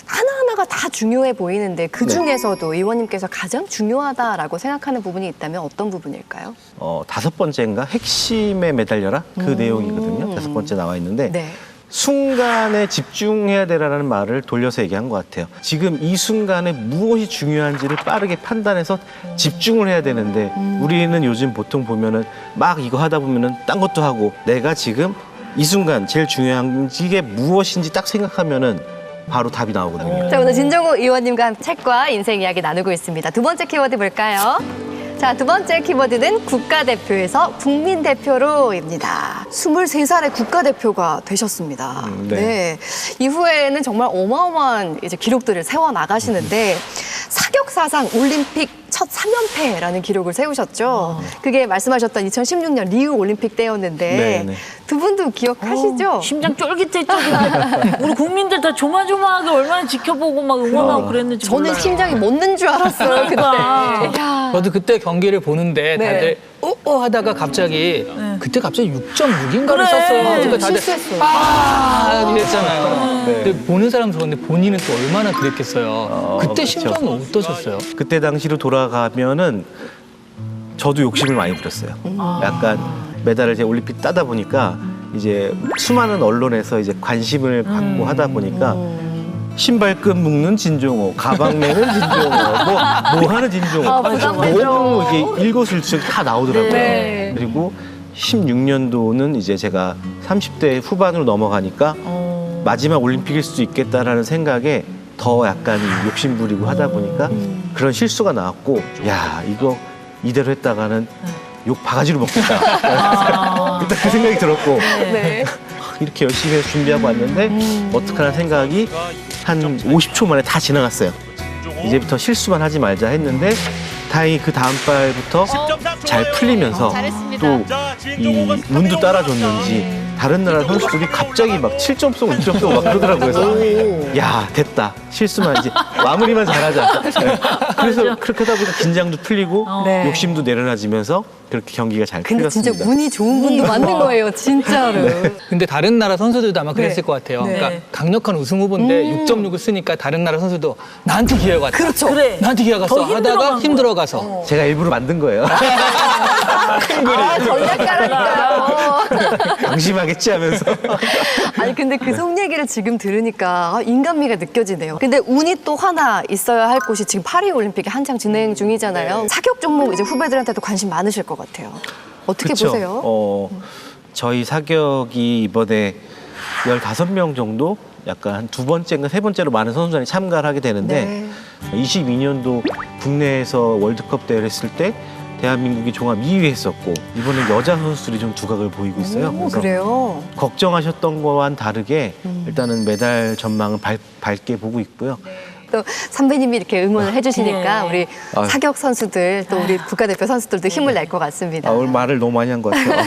하나하나가 다 중요해 보이는데 그 중에서도 의원님께서 가장 중요하다라고 생각하는 부분이 있다면 어떤 부분일까요? 5번째인가 핵심에 매달려라 그 내용이거든요. 5번째 나와 있는데 네. 순간에 집중해야 되라는 말을 돌려서 얘기한 것 같아요. 지금 이 순간에 무엇이 중요한지를 빠르게 판단해서 집중을 해야 되는데 우리는 요즘 보통 보면은 막 이거 하다 보면은 딴 것도 하고 내가 지금 이 순간 제일 중요한 게 무엇인지 딱 생각하면은 바로 답이 나오거든요. 자, 오늘 진정호 의원님과 함께 책과 인생 이야기 나누고 있습니다. 두 번째 키워드 볼까요? 자, 두 번째 키워드는 국가대표에서 국민대표로입니다. 23살에 국가대표가 되셨습니다. 네. 이후에는 정말 어마어마한 이제 기록들을 세워 나가시는데 사격사상 올림픽 첫 3연패라는 기록을 세우셨죠. 그게 말씀하셨던 2016년 리우 올림픽 때였는데 네. 두 분도 기억하시죠? 심장 쫄깃했죠. 우리 국민들 다 조마조마하게 얼마나 지켜보고 막 응원하고 그랬는지 저는 몰라요. 심장이 멎는 줄 알았어요, 그러니까. 그때. 야. 저도 그때 경기를 보는데 네. 다들 하다가 갑자기 그때 갑자기 6.6인가를 그래. 썼어요. 그러니까 다들 실수했어요. 이랬잖아요. 네. 근데 보는 사람 좋은데 본인은 또 얼마나 그랬겠어요. 그때 그렇죠. 심정이 어떠셨어요? 그때 당시로 돌아가면은 저도 욕심을 많이 부렸어요. 약간 메달을 이제 올림픽 따다 보니까 이제 수많은 언론에서 이제 관심을 받고 하다 보니까 신발끈 묶는 진종호, 가방 매는 진종호, 뭐 하는 진종호. 너무 이게 일거수일투족 다 나오더라고요. 네. 그리고 16년도는 이제 제가 30대 후반으로 넘어가니까 마지막 올림픽일 수도 있겠다라는 생각에 더 약간 욕심 부리고 하다 보니까 그런 실수가 나왔고, 야, 이거 이대로 했다가는 욕 바가지로 먹겠다. 일단 그 생각이 들었고, 네. 이렇게 열심히 해서 준비하고 왔는데 어떡하나 생각이 한 50초 만에 다 지나갔어요. 이제부터 실수만 하지 말자 했는데 다행히 그 다음 발부터 잘 풀리면서 또 이 운도 따라줬는지 다른 나라 선수들이 갑자기 막 7점 쏘고 2점 쏘고 막 그러더라고요. 그래서 야, 됐다. 실수만 이제 마무리만 잘하자. 그래서 그렇게 하다 보니까 긴장도 풀리고 네. 욕심도 내려놔지면서 그렇게 경기가 잘 근데 풀렸습니다. 진짜 운이 좋은 분도 맞는 거예요, 진짜로. 근데 다른 나라 선수들도 아마 그랬을 네. 것 같아요. 네. 그러니까 강력한 우승 후보인데 6.6을 쓰니까 다른 나라 선수도 나한테 기회가 왔다. 그렇죠. 그래. 나한테 기회가 더 갔어. 하다가 힘들어간 힘들어가서. 제가 일부러 만든 거예요. 전략가라니까요. 방심하겠지 하면서. 아니 근데 그 속 얘기를 지금 들으니까 인간미가 느껴지네요. 근데 운이 또 하나 있어야 할 곳이 지금 파리 올림픽이 한창 진행 중이잖아요. 사격 종목 이제 후배들한테도 관심 많으실 것 같아요. 어떻게 그쵸? 보세요? 저희 사격이 이번에 15명 정도 약간 한 두 번째인가 세 번째로 많은 선수단이 참가를 하게 되는데 22년도 국내에서 월드컵 대회를 했을 때 대한민국이 종합 2위 했었고 이번에 여자 선수들이 좀 두각을 보이고 있어요. 오, 그래요? 걱정하셨던 거와는 다르게 일단은 메달 전망은 밝게 보고 있고요. 또 선배님이 이렇게 응원을 해주시니까 네. 우리 아. 사격 선수들 또 우리 국가대표 선수들도 힘을 낼 것 같습니다. 오늘 말을 너무 많이 한 것 같아요.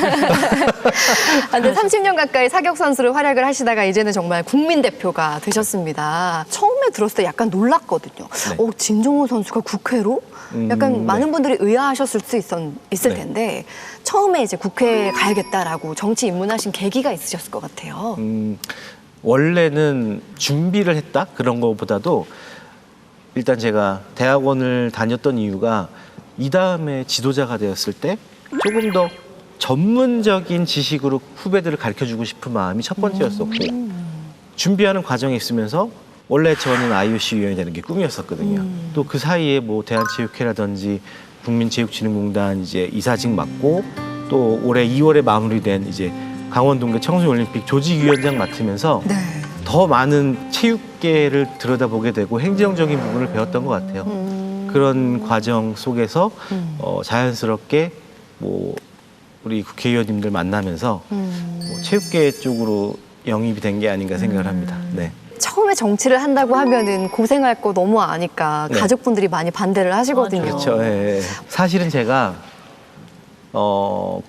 근데 30년 가까이 사격 선수로 활약을 하시다가 이제는 정말 국민대표가 되셨습니다. 처음에 들었을 때 약간 놀랐거든요. 네. 진종호 선수가 국회로? 약간 네. 많은 분들이 의아하셨을 수 있을 네. 텐데 처음에 이제 국회에 가야겠다라고 정치 입문하신 계기가 있으셨을 것 같아요. 원래는 준비를 했다 그런 것보다도 일단 제가 대학원을 다녔던 이유가 이 다음에 지도자가 되었을 때 조금 더 전문적인 지식으로 후배들을 가르쳐주고 싶은 마음이 첫 번째였었고 준비하는 과정에 있으면서 원래 저는 IOC 위원이 되는 게 꿈이었었거든요. 또 그 사이에 뭐 대한체육회라든지 국민체육진흥공단 이제 이사직 맡고 또 올해 2월에 마무리된 이제 강원동계 청소년올림픽 조직위원장 맡으면서 네. 더 많은 체육계를 들여다보게 되고 행정적인 부분을 배웠던 것 같아요. 그런 과정 속에서 자연스럽게 뭐 우리 국회의원님들 만나면서 뭐 체육계 쪽으로 영입이 된 게 아닌가 생각을 합니다. 네. 처음에 정치를 한다고 하면은 고생할 거 너무 아니까 네. 가족분들이 많이 반대를 하시거든요. 그렇죠. 예. 사실은 제가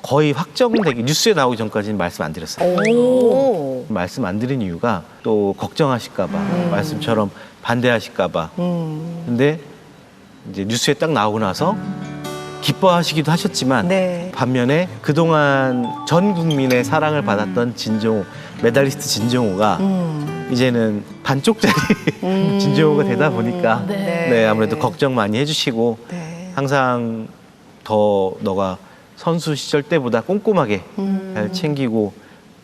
거의 확정되기 뉴스에 나오기 전까지는 말씀 안 드렸어요. 오. 말씀 안 드린 이유가 또 걱정하실까 봐 말씀처럼 반대하실까 봐. 근데 이제 뉴스에 딱 나오고 나서 기뻐하시기도 하셨지만 네. 반면에 그동안 전 국민의 사랑을 받았던 진종호 메달리스트 진종호가 이제는 반쪽짜리 진종호가 되다 보니까 네, 아무래도 걱정 많이 해주시고 네. 항상 더 너가 선수 시절 때보다 꼼꼼하게 잘 챙기고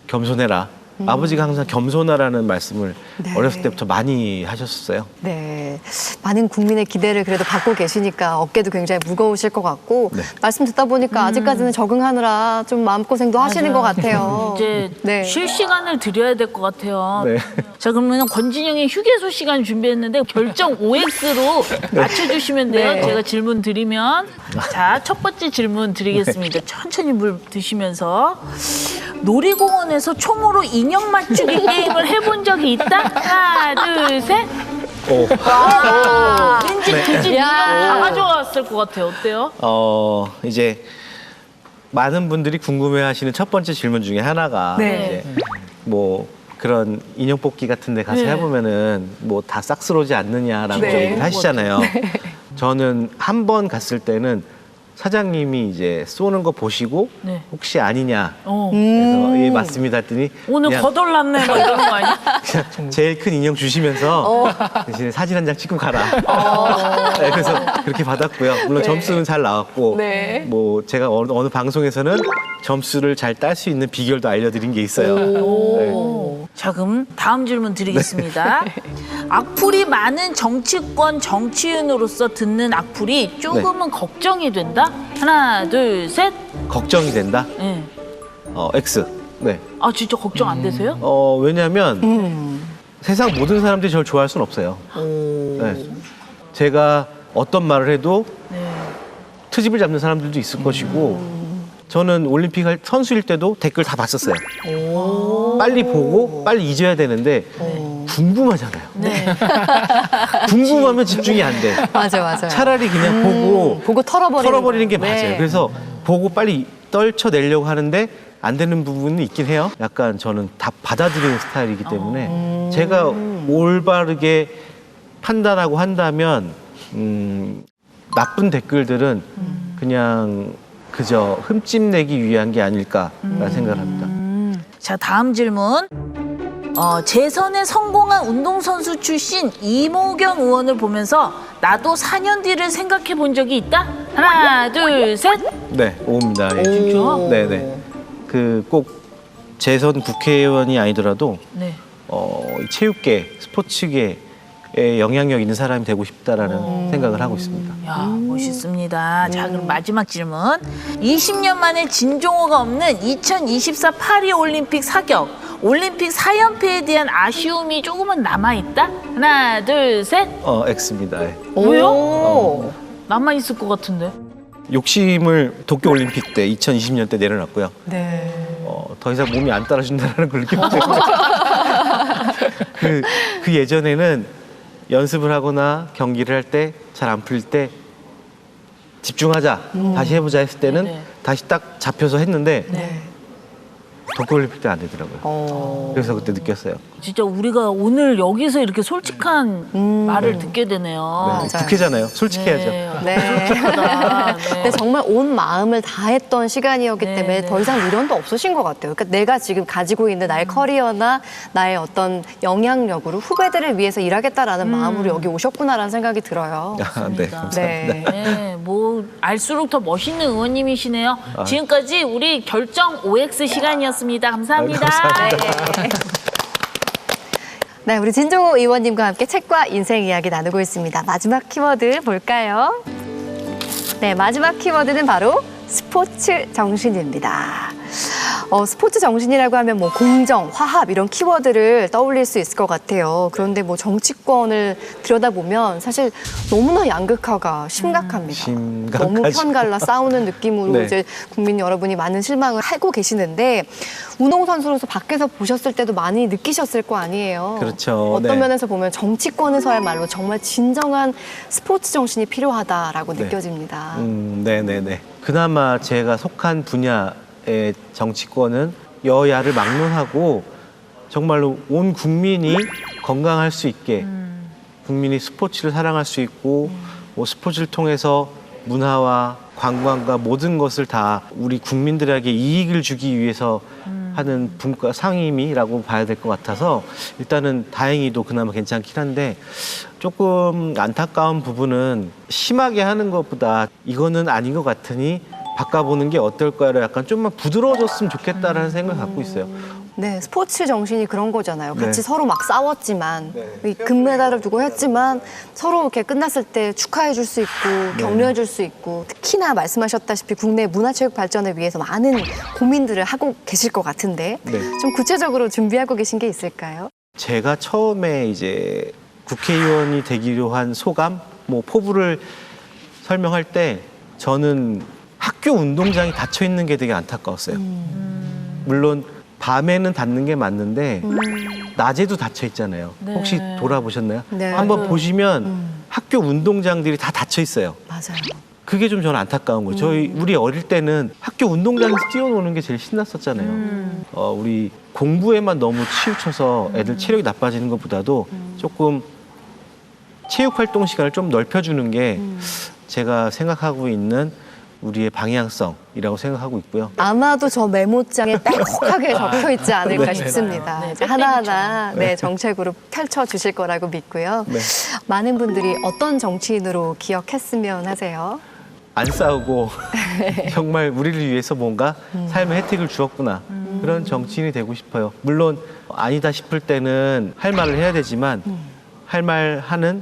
겸손해라. 아버지가 항상 겸손하라는 말씀을 네. 어렸을 때부터 많이 하셨었어요. 네. 많은 국민의 기대를 그래도 받고 계시니까 어깨도 굉장히 무거우실 것 같고 네. 말씀 듣다 보니까 아직까지는 적응하느라 좀 마음고생도 하시는 것 같아요. 이제 네. 쉴 시간을 드려야 될 것 같아요. 네. 자, 그러면 권진영의 휴게소 시간 준비했는데 결정 OX로 맞춰주시면 돼요. 네. 제가 질문 드리면. 자, 첫 번째 질문 드리겠습니다. 천천히 물 드시면서. 놀이공원에서 총으로 인형 맞추기 게임을 해본 적이 있다? 하나, 둘, 셋. 오. 왠지 그 집 인형 다 가져왔을 것 같아요. 어때요? 이제 많은 분들이 궁금해하시는 첫 번째 질문 중에 하나가 네. 이제 뭐 그런 인형 뽑기 같은 데 가서 네. 해보면은 뭐 다 싹스러지 않느냐라고 네. 좀 얘기를 하시잖아요. 저는 한 번 갔을 때는 사장님이 이제 쏘는 거 보시고 네. 혹시 아니냐 어. 그래서 예 맞습니다 했더니 오늘 그냥 거덜났네 막 이런 거 아니야? 제일 큰 인형 주시면서 대신에 사진 한 장 찍고 가라. 네, 그래서 그렇게 받았고요. 물론 점수는 잘 나왔고 네. 뭐 제가 어느 방송에서는 점수를 잘 딸 수 있는 비결도 알려드린 게 있어요. 네. 자, 그럼 다음 질문 드리겠습니다. 악플이 많은 정치권 정치인으로서 듣는 악플이 조금은 걱정이 된다? 하나, 둘, 셋. 걱정이 된다. 네. X. 네. 아, 진짜 걱정 안 되세요? 왜냐하면 세상 모든 사람들이 저를 좋아할 수는 없어요. 네. 제가 어떤 말을 해도 네. 트집을 잡는 사람들도 있을 것이고 저는 올림픽 선수일 때도 댓글 다 봤었어요. 빨리 보고 빨리 잊어야 되는데 궁금하잖아요. 네. 궁금하면 집중이 안 돼. 맞아요. 차라리 그냥 보고 털어버리는 게 거. 맞아요. 네. 그래서 보고 빨리 떨쳐내려고 하는데 안 되는 부분이 있긴 해요. 약간 저는 다 받아들이는 스타일이기 때문에 제가 올바르게 판단하고 한다면 나쁜 댓글들은 그냥 그저 흠집내기 위한 게 아닐까라는 생각을 합니다. 자, 다음 질문. 재선에 성공한 운동선수 출신 이모경 의원을 보면서 나도 4년 뒤를 생각해 본 적이 있다? 하나, 둘, 셋. 네, 오입니다. 예. 진짜? 네네. 그 꼭 재선 국회의원이 아니더라도 네. 이 체육계, 스포츠계에 영향력 있는 사람이 되고 싶다라는 생각을 하고 있습니다. 야, 멋있습니다. 자, 그럼 마지막 질문. 20년 만에 진종호가 없는 2024 파리 올림픽 사격. 올림픽 4연패에 대한 아쉬움이 조금은 남아있다? 하나, 둘, 셋. X입니다. 예. 왜요? 남아있을 것 같은데. 욕심을 도쿄올림픽 때 2020년 때 내려놨고요. 네. 더 이상 몸이 안 따라준다는 걸 느꼈기 때문에 그 예전에는 연습을 하거나 경기를 할 때 잘 안 풀릴 때 집중하자 다시 해보자 했을 때는 네네. 다시 딱 잡혀서 했는데 네. 도쿄올림픽 때 안 되더라고요. 그래서 그때 느꼈어요. 진짜 우리가 오늘 여기서 이렇게 솔직한 말을 듣게 되네요. 네, 맞아요. 국회잖아요. 솔직해야죠. 네. 솔직하다. 네. 근데 정말 온 마음을 다했던 시간이었기 네, 때문에 네. 더 이상 미련도 없으신 것 같아요. 그러니까 내가 지금 가지고 있는 나의 커리어나 나의 어떤 영향력으로 후배들을 위해서 일하겠다라는 마음으로 여기 오셨구나라는 생각이 들어요. 아, 네, 감사합니다. 네. 네, 뭐 알수록 더 멋있는 의원님이시네요. 지금까지 우리 결정 OX 시간이었습니다. 감사합니다. 감사합니다. 네, 우리 진종호 의원님과 함께 책과 인생 이야기 나누고 있습니다. 마지막 키워드 볼까요? 네, 마지막 키워드는 바로 스포츠 정신입니다. 스포츠 정신이라고 하면 뭐 공정, 화합 이런 키워드를 떠올릴 수 있을 것 같아요. 그런데 뭐 정치권을 들여다보면 사실 너무나 양극화가 심각합니다. 심각하죠. 너무 편갈라 싸우는 느낌으로 네. 이제 국민 여러분이 많은 실망을 하고 계시는데 운동선수로서 밖에서 보셨을 때도 많이 느끼셨을 거 아니에요. 그렇죠. 어떤 네. 면에서 보면 정치권에서야말로 정말 진정한 스포츠 정신이 필요하다라고 네. 느껴집니다. 네네네. 그나마 제가 속한 분야의 정치권은 여야를 막론하고 정말로 온 국민이 건강할 수 있게 국민이 스포츠를 사랑할 수 있고 뭐 스포츠를 통해서 문화와 관광과 모든 것을 다 우리 국민들에게 이익을 주기 위해서 하는 분과 상임이라고 봐야 될 것 같아서 일단은 다행히도 그나마 괜찮긴 한데 조금 안타까운 부분은 심하게 하는 것보다 이거는 아닌 것 같으니 바꿔보는 게 어떨까를 약간 좀만 부드러워졌으면 좋겠다라는 생각을 갖고 있어요. 네, 스포츠 정신이 그런 거잖아요. 같이 네. 서로 막 싸웠지만 네. 이 금메달을 두고 했지만 서로 이렇게 끝났을 때 축하해 줄 수 있고 격려해 줄 수 있고 특히나 말씀하셨다시피 국내 문화체육 발전을 위해서 많은 고민들을 하고 계실 것 같은데 네. 좀 구체적으로 준비하고 계신 게 있을까요? 제가 처음에 이제 국회의원이 되기로 한 소감, 뭐 포부를 설명할 때 저는 학교 운동장이 닫혀 있는 게 되게 안타까웠어요. 물론 밤에는 닫는 게 맞는데 낮에도 닫혀 있잖아요. 네. 혹시 돌아보셨나요? 네. 한번 보시면 학교 운동장들이 다 닫혀 있어요. 맞아요. 그게 좀 저는 안타까운 거예요. 우리 어릴 때는 학교 운동장에서 뛰어노는 게 제일 신났었잖아요. 우리 공부에만 너무 치우쳐서 애들 체력이 나빠지는 것보다도 조금 체육 활동 시간을 좀 넓혀주는 게 제가 생각하고 있는 우리의 방향성이라고 생각하고 있고요. 아마도 저 메모장에 딱하게 적혀 있지 않을까 싶습니다. 네, 이제 하나하나 네, 정책으로 펼쳐 주실 거라고 믿고요. 네. 많은 분들이 어떤 정치인으로 기억했으면 하세요? 안 싸우고 정말 우리를 위해서 뭔가 삶의 혜택을 주었구나. 그런 정치인이 되고 싶어요. 물론 아니다 싶을 때는 할 말을 해야 되지만 할 말 하는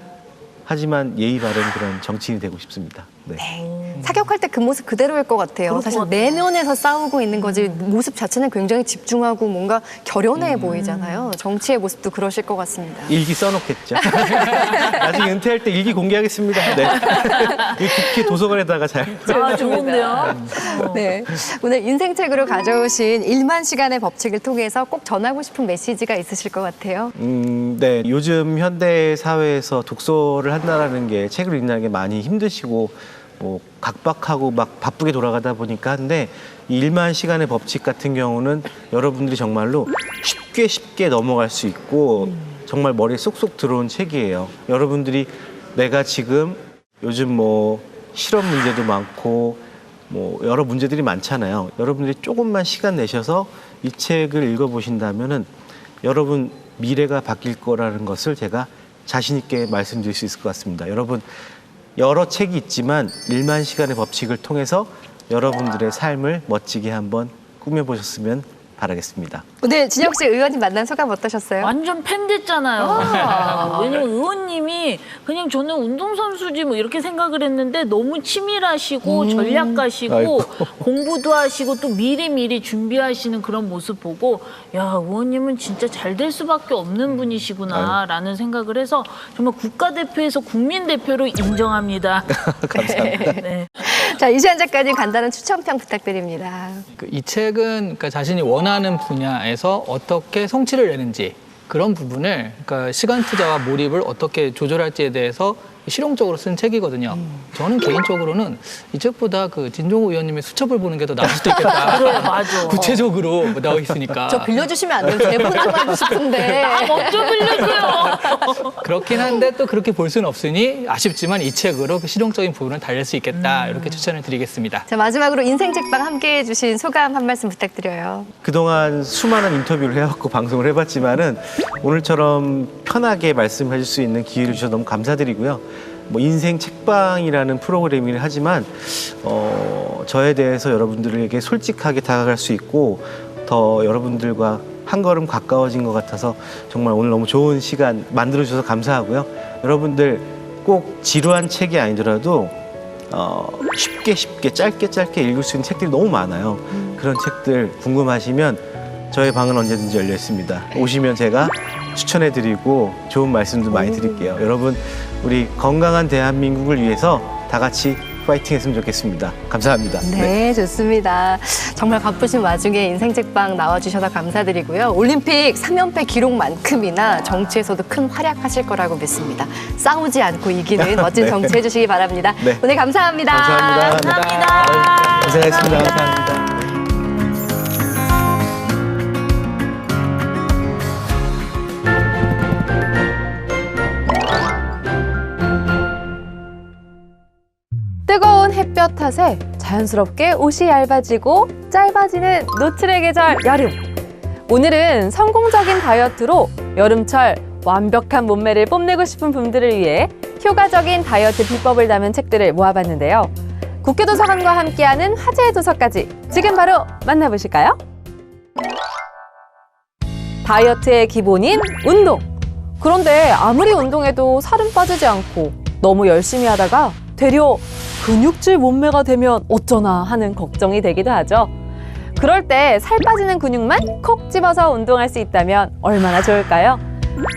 하지만 예의 바른 그런 정치인이 되고 싶습니다. 네. 사격할 때 그 모습 그대로일 것 같아요. 그럴 사실 것 같아요. 내면에서 싸우고 있는 거지 모습 자체는 굉장히 집중하고 뭔가 결연해 보이잖아요. 정치의 모습도 그러실 것 같습니다. 일기 써놓겠죠. 나중에 은퇴할 때 일기 공개하겠습니다. 네. 이 국회 도서관에다가 잘. 아, 좋은데요? 네. 오늘 인생책으로 가져오신 1만 시간의 법칙을 통해서 꼭 전하고 싶은 메시지가 있으실 것 같아요. 네. 요즘 현대 사회에서 독서를 한다라는 게 책을 읽는 게 많이 힘드시고 뭐 각박하고 막 바쁘게 돌아가다 보니까 한데 이 1만 시간의 법칙 같은 경우는 여러분들이 정말로 쉽게 넘어갈 수 있고 정말 머리에 쏙쏙 들어온 책이에요. 여러분들이 내가 지금 요즘 뭐 실업 문제도 많고 뭐 여러 문제들이 많잖아요. 여러분들이 조금만 시간 내셔서 이 책을 읽어보신다면은 여러분 미래가 바뀔 거라는 것을 제가 자신 있게 말씀드릴 수 있을 것 같습니다. 여러분 여러 책이 있지만 1만 시간의 법칙을 통해서 여러분들의 삶을 멋지게 한번 꾸며보셨으면 바라겠습니다. 오늘 진영 씨 의원님 만난 소감 어떠셨어요? 완전 팬 됐잖아요. 왜냐면 의원님이 그냥 저는 운동선수지 뭐 이렇게 생각을 했는데 너무 치밀하시고 전략가시고 아이고. 공부도 하시고 또 미리미리 준비하시는 그런 모습 보고 야, 의원님은 진짜 잘 될 수밖에 없는 분이시구나라는 생각을 해서 정말 국가대표에서 국민대표로 인정합니다. 감사합니다. 네. 자, 이시안 작가님 간단한 추천평 부탁드립니다. 이 책은 그러니까 자신이 원하는 분야에서 어떻게 성취를 내는지 그런 부분을 그러니까 시간 투자와 몰입을 어떻게 조절할지에 대해서 실용적으로 쓴 책이거든요. 저는 개인적으로는 이 책보다 그 진종호 의원님의 수첩을 보는 게 더 나을 수도 있겠다. 그래, 맞아. 구체적으로 나와 있으니까. 저 빌려주시면 안 돼요? 대본 좀 하고 싶은데. 먼저 빌려줘요. 그렇긴 한데 또 그렇게 볼 수는 없으니 아쉽지만 이 책으로 그 실용적인 부분을 달랠 수 있겠다. 이렇게 추천을 드리겠습니다. 자, 마지막으로 인생 책방 함께해 주신 소감 한 말씀 부탁드려요. 그동안 수많은 인터뷰를 해왔고 방송을 해봤지만은 오늘처럼 편하게 말씀해 줄 수 있는 기회를 주셔서 너무 감사드리고요. 뭐 인생 책방이라는 프로그램이긴 하지만 저에 대해서 여러분들에게 솔직하게 다가갈 수 있고 더 여러분들과 한 걸음 가까워진 것 같아서 정말 오늘 너무 좋은 시간 만들어주셔서 감사하고요. 여러분들 꼭 지루한 책이 아니더라도 쉽게 짧게 읽을 수 있는 책들이 너무 많아요. 그런 책들 궁금하시면 저의 방은 언제든지 열려 있습니다. 오시면 제가 추천해드리고 좋은 말씀도 많이 드릴게요. 여러분 우리 건강한 대한민국을 위해서 다 같이 파이팅했으면 좋겠습니다. 감사합니다. 네, 좋습니다. 정말 바쁘신 와중에 인생 책방 나와주셔서 감사드리고요. 올림픽 3연패 기록만큼이나 정치에서도 큰 활약하실 거라고 믿습니다. 싸우지 않고 이기는 멋진 네. 정치 해주시기 바랍니다. 네. 오늘 감사합니다. 감사합니다. 고생하셨습니다. 감사합니다. 뜨거운 햇볕 탓에 자연스럽게 옷이 얇아지고 짧아지는 노출의 계절 여름. 오늘은 성공적인 다이어트로 여름철 완벽한 몸매를 뽐내고 싶은 분들을 위해 효과적인 다이어트 비법을 담은 책들을 모아봤는데요. 국회도서관과 함께하는 화제의 도서까지 지금 바로 만나보실까요? 다이어트의 기본인 운동. 그런데 아무리 운동해도 살은 빠지지 않고 너무 열심히 하다가 되려 근육질 몸매가 되면 어쩌나 하는 걱정이 되기도 하죠. 그럴 때 살 빠지는 근육만 콕 집어서 운동할 수 있다면 얼마나 좋을까요?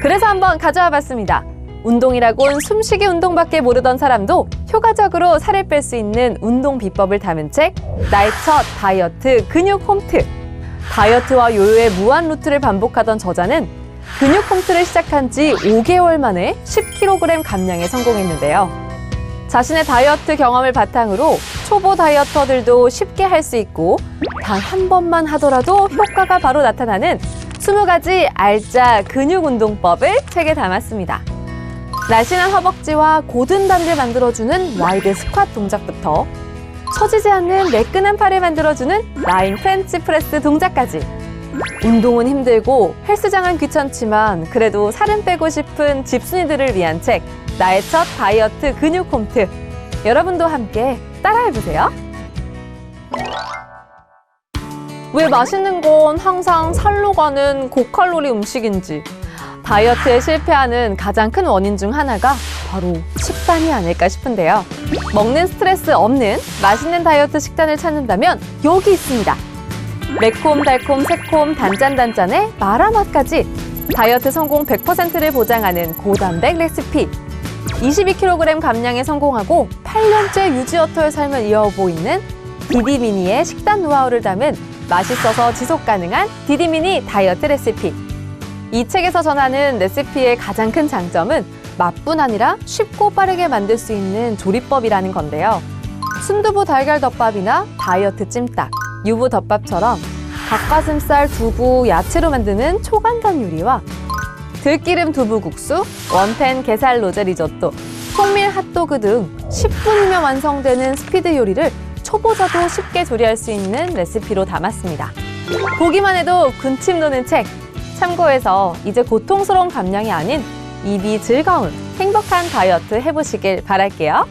그래서 한번 가져와 봤습니다. 운동이라곤 숨쉬기 운동밖에 모르던 사람도 효과적으로 살을 뺄 수 있는 운동 비법을 담은 책, 나의 첫 다이어트 근육 홈트. 다이어트와 요요의 무한 루트를 반복하던 저자는 근육 홈트를 시작한 지 5개월 만에 10kg 감량에 성공했는데요. 자신의 다이어트 경험을 바탕으로 초보 다이어터들도 쉽게 할 수 있고 단 한 번만 하더라도 효과가 바로 나타나는 20가지 알짜 근육 운동법을 책에 담았습니다. 날씬한 허벅지와 고든 다리를 만들어주는 와이드 스쿼트 동작부터 처지지 않는 매끈한 팔을 만들어주는 라인 프렌치 프레스 동작까지. 운동은 힘들고 헬스장은 귀찮지만 그래도 살은 빼고 싶은 집순이들을 위한 책, 나의 첫 다이어트 근육 홈트. 여러분도 함께 따라해보세요. 왜 맛있는 건 항상 살로 가는 고칼로리 음식인지. 다이어트에 실패하는 가장 큰 원인 중 하나가 바로 식단이 아닐까 싶은데요. 먹는 스트레스 없는 맛있는 다이어트 식단을 찾는다면 여기 있습니다. 매콤, 달콤, 새콤, 단짠단짠의 마라 맛까지 다이어트 성공 100%를 보장하는 고단백 레시피. 22kg 감량에 성공하고 8년째 유지어터의 삶을 이어오고 있는 디디미니의 식단 노하우를 담은 맛있어서 지속 가능한 디디미니 다이어트 레시피. 이 책에서 전하는 레시피의 가장 큰 장점은 맛뿐 아니라 쉽고 빠르게 만들 수 있는 조리법이라는 건데요. 순두부 달걀 덮밥이나 다이어트 찜닭, 유부 덮밥처럼 닭가슴살, 두부, 야채로 만드는 초간단 요리와 들기름 두부국수, 원팬 게살 로제 리조또, 통밀 핫도그 등 10분이면 완성되는 스피드 요리를 초보자도 쉽게 조리할 수 있는 레시피로 담았습니다. 보기만 해도 군침 도는 책. 참고해서 이제 고통스러운 감량이 아닌 입이 즐거운 행복한 다이어트 해보시길 바랄게요.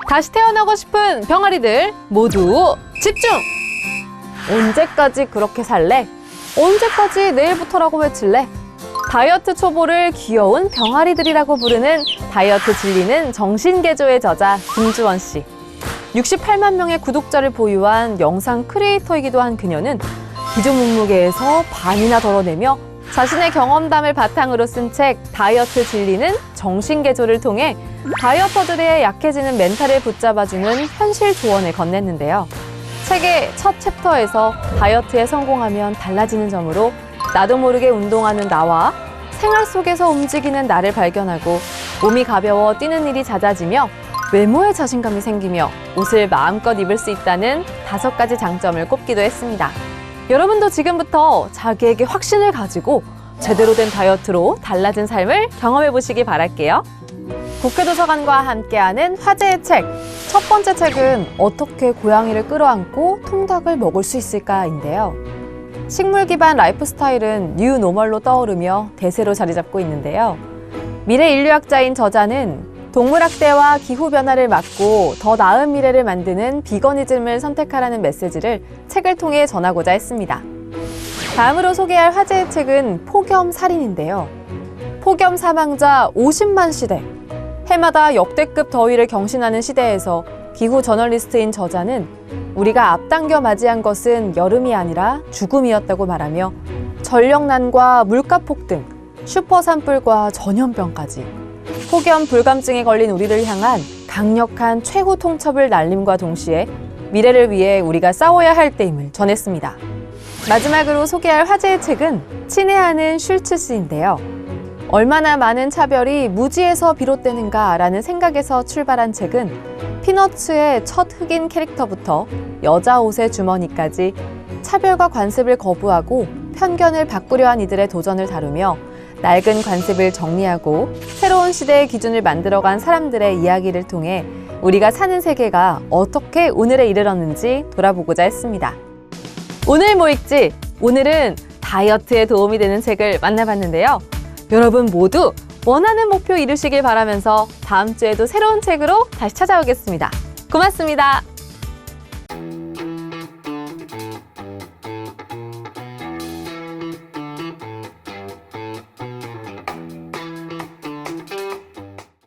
다시 태어나고 싶은 병아리들 모두 집중! 언제까지 그렇게 살래? 언제까지 내일부터라고 외칠래? 다이어트 초보를 귀여운 병아리들이라고 부르는 다이어트 진리는 정신개조의 저자 김주원 씨. 68만 명의 구독자를 보유한 영상 크리에이터이기도 한 그녀는 기존 몸무게에서 반이나 덜어내며 자신의 경험담을 바탕으로 쓴 책 다이어트 진리는 정신개조를 통해 다이어터들의 약해지는 멘탈을 붙잡아주는 현실 조언을 건넸는데요. 책의 첫 챕터에서 다이어트에 성공하면 달라지는 점으로 나도 모르게 운동하는 나와 생활 속에서 움직이는 나를 발견하고 몸이 가벼워 뛰는 일이 잦아지며 외모에 자신감이 생기며 옷을 마음껏 입을 수 있다는 5가지 장점을 꼽기도 했습니다. 여러분도 지금부터 자기에게 확신을 가지고 제대로 된 다이어트로 달라진 삶을 경험해 보시기 바랄게요. 국회도서관과 함께하는 화제의 책. 첫 번째 책은 어떻게 고양이를 끌어안고 통닭을 먹을 수 있을까인데요. 식물 기반 라이프 스타일은 뉴 노멀로 떠오르며 대세로 자리 잡고 있는데요. 미래 인류학자인 저자는 동물학대와 기후변화를 막고 더 나은 미래를 만드는 비거니즘을 선택하라는 메시지를 책을 통해 전하고자 했습니다. 다음으로 소개할 화제의 책은 폭염살인인데요. 폭염 사망자 50만 시대. 해마다 역대급 더위를 경신하는 시대에서 기후 저널리스트인 저자는 우리가 앞당겨 맞이한 것은 여름이 아니라 죽음이었다고 말하며 전력난과 물가 폭등, 슈퍼 산불과 전염병까지 폭염 불감증에 걸린 우리를 향한 강력한 최후 통첩을 날림과 동시에 미래를 위해 우리가 싸워야 할 때임을 전했습니다. 마지막으로 소개할 화제의 책은 친애하는 슐츠스인데요. 얼마나 많은 차별이 무지에서 비롯되는가라는 생각에서 출발한 책은 피너츠의 첫 흑인 캐릭터부터 여자 옷의 주머니까지 차별과 관습을 거부하고 편견을 바꾸려 한 이들의 도전을 다루며 낡은 관습을 정리하고 새로운 시대의 기준을 만들어간 사람들의 이야기를 통해 우리가 사는 세계가 어떻게 오늘에 이르렀는지 돌아보고자 했습니다. 오늘 뭐 읽지? 오늘은 다이어트에 도움이 되는 책을 만나봤는데요. 여러분 모두 원하는 목표 이루시길 바라면서 다음 주에도 새로운 책으로 다시 찾아오겠습니다. 고맙습니다.